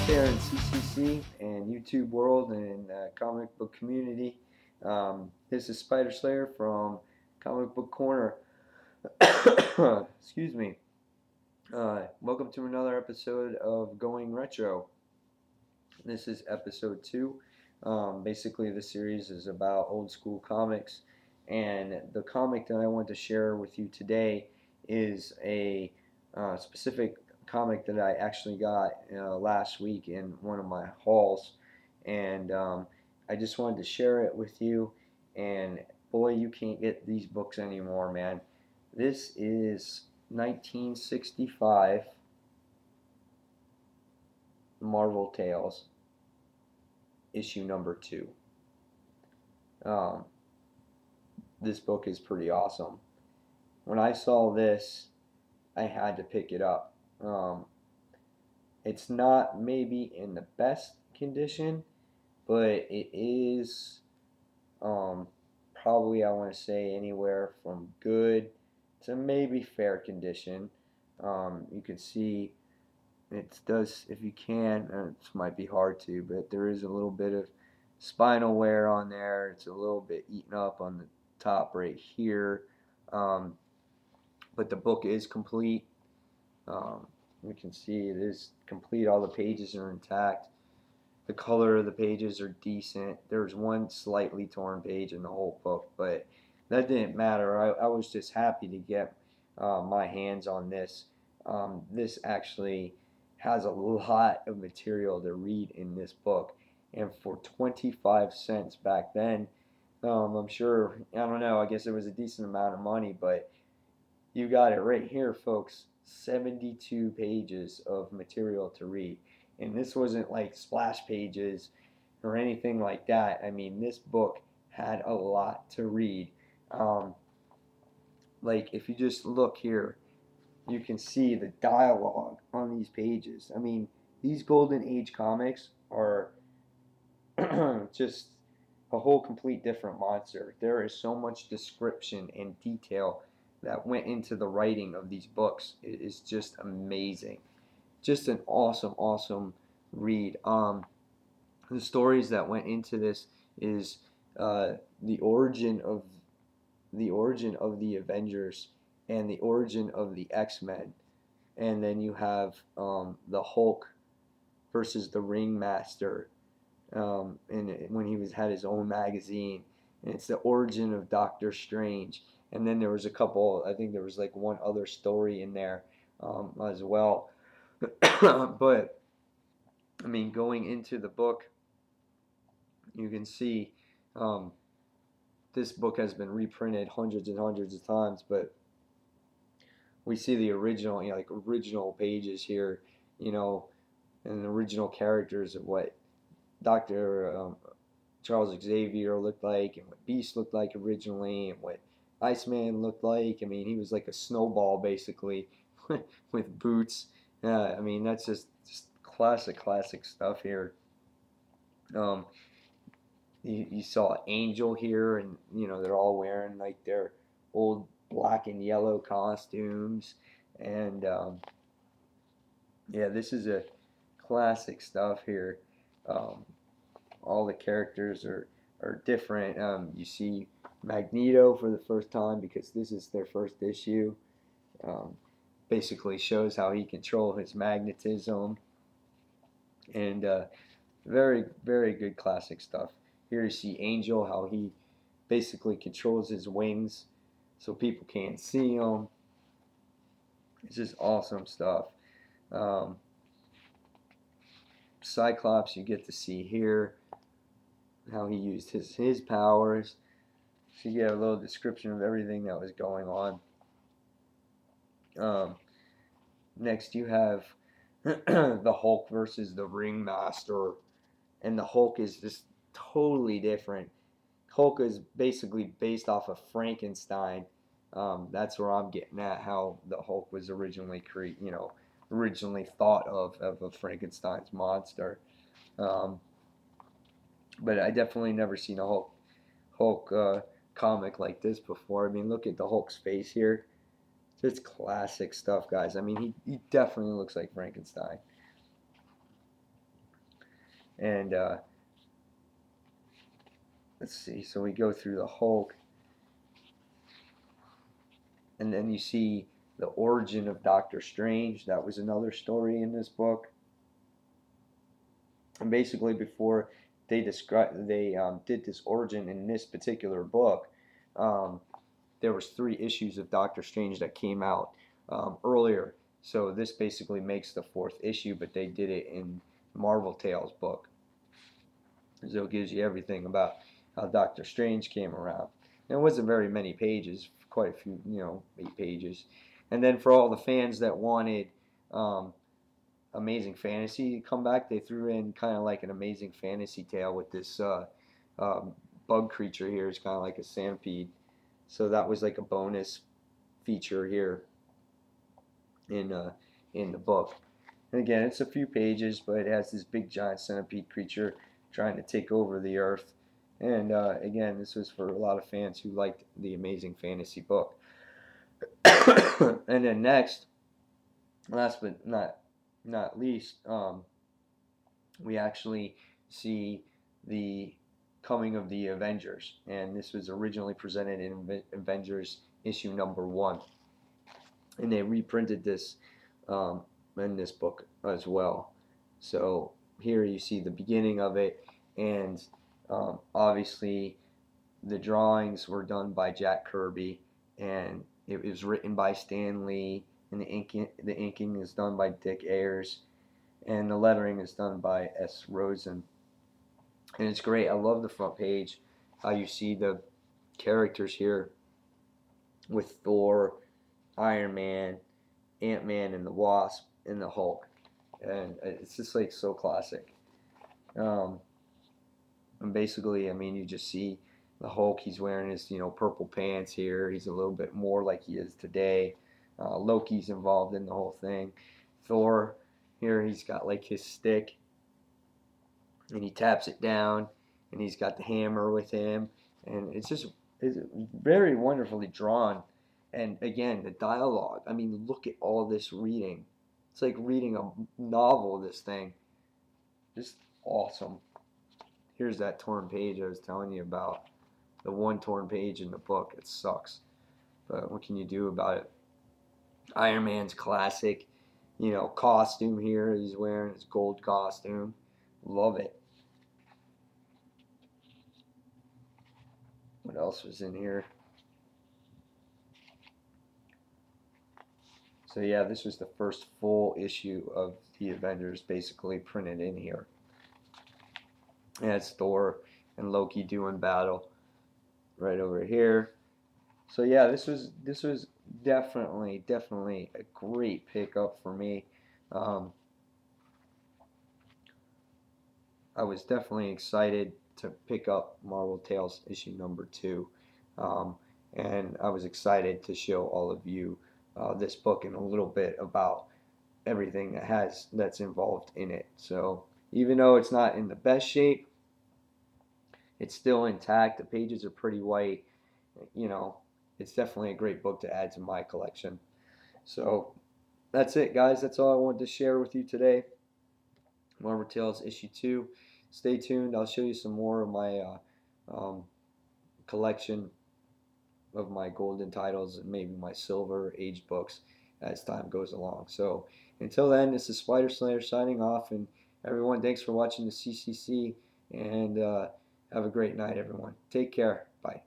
out there in CCC and YouTube world and comic book community. This is Spider Slayer from Comic Book Corner. Excuse me. Welcome to another episode of Going Retro. This is episode 2. Basically, the series is about old school comics, and the comic that I want to share with you today is a specific comic that I actually got last week in one of my hauls, and I just wanted to share it with you. And boy, you can't get these books anymore, man. This is 1965 Marvel Tales, issue number 2. This book is pretty awesome. When I saw this, I had to pick it up. It's not maybe in the best condition, but it is probably, I want to say, anywhere from good to maybe fair condition. You can see it does, if you can, it might be hard to, but there is a little bit of spinal wear on there. It's a little bit eaten up on the top right here, but the book is complete. You can see it is complete. All the pages are intact. The color of the pages are decent. There's one slightly torn page in the whole book, but that didn't matter. I was just happy to get my hands on this. This actually has a lot of material to read in this book, and for 25 cents back then, I'm sure, I don't know, I guess it was a decent amount of money, but you got it right here, folks. 72 pages of material to read, and this wasn't like splash pages or anything like that. I mean, this book had a lot to read. Like, if you just look here, you can see the dialogue on these pages. I mean, these Golden Age comics are just a whole complete different monster. There is so much description and detail that went into the writing of these books. It is just amazing. Just an awesome read. The stories that went into this is the origin of the Avengers and the origin of the X-Men, and then you have the Hulk versus the Ringmaster, and when he had his own magazine, and it's the origin of Dr.Strange, and then there was a couple. I think there was like one other story in there as well. But I mean, going into the book, you can see this book has been reprinted hundreds and hundreds of times, but we see the original, like original pages here, and original characters of what Dr. Charles Xavier looked like, and what Beast looked like originally, and what Iceman looked like. I mean, he was like a snowball basically with boots. I mean, that's just classic stuff here. You saw Angel here, and they're all wearing like their old black and yellow costumes, and yeah, this is a classic stuff here. All the characters are different. You see Magneto for the first time because this is their first issue. Basically shows how he controls his magnetism, and very good classic stuff. Here you see Angel, how he basically controls his wings so people can't see him. It's just awesome stuff. Cyclops, you get to see here how he used his powers. So you get a little description of everything that was going on. Next you have the Hulk versus the Ringmaster, and the Hulk is just totally different. Hulk is basically based off of Frankenstein. That's where I'm getting at, how the Hulk was originally originally thought of a Frankenstein's monster. But I definitely never seen a Hulk comic like this before. I mean, look at the Hulk's face here. Just classic stuff, guys. I mean, he definitely looks like Frankenstein. And let's see, so we go through the Hulk, and then you see the origin of Dr. Strange. That was another story in this book. And basically, before they did this origin in this particular book, there was 3 issues of Doctor Strange that came out earlier. So this basically makes the 4th issue, but they did it in Marvel Tales book. So it gives you everything about how Doctor Strange came around. And it wasn't very many pages, quite a few, 8 pages. And then for all the fans that wanted Amazing Fantasy to come back, they threw in kind of like an Amazing Fantasy tale with this bug creature here. It's kind of like a centipede. So that was like a bonus feature here in the book. And again, it's a few pages, but it has this big giant centipede creature trying to take over the earth. And again, this was for a lot of fans who liked the Amazing Fantasy book. And then next, last but not least, we actually see the coming of the Avengers, and this was originally presented in Avengers issue number 1, and they reprinted this in this book as well. So here you see the beginning of it, and obviously the drawings were done by Jack Kirby, and it was written by Stan Lee, and the inking is done by Dick Ayers, and the lettering is done by S. Rosen. And it's great. I love the front page, how you see the characters here with Thor, Iron Man, Ant-Man, and the Wasp, and the Hulk. And it's just like so classic. And basically, I mean, you just see the Hulk. He's wearing his, purple pants here. He's a little bit more like he is today. Loki's involved in the whole thing. Thor, here he's got like his stick, and he taps it down, and he's got the hammer with him, and it's very wonderfully drawn. And again, the dialogue, I mean, look at all this reading. It's like reading a novel, this thing. Just awesome. Here's that torn page I was telling you about. The one torn page in the book. It sucks, but what can you do about it? Iron Man's classic, costume here. He's wearing his gold costume. Love it. What else was in here? So yeah, this was the first full issue of the Avengers basically printed in here. And it's Thor and Loki doing battle right over here. So yeah, this was definitely a great pickup for me. I was definitely excited to pick up Marvel Tales issue number 2, and I was excited to show all of you this book and a little bit about everything that's involved in it. So even though it's not in the best shape, it's still intact. The pages are pretty white. It's definitely a great book to add to my collection. So that's it, guys. That's all I wanted to share with you today. Marvel Tales issue 2. Stay tuned. I'll show you some more of my collection of my golden titles and maybe my silver age books as time goes along. So until then, this is Spider Slayer signing off, and everyone, thanks for watching the CCC, and have a great night, everyone. Take care. Bye.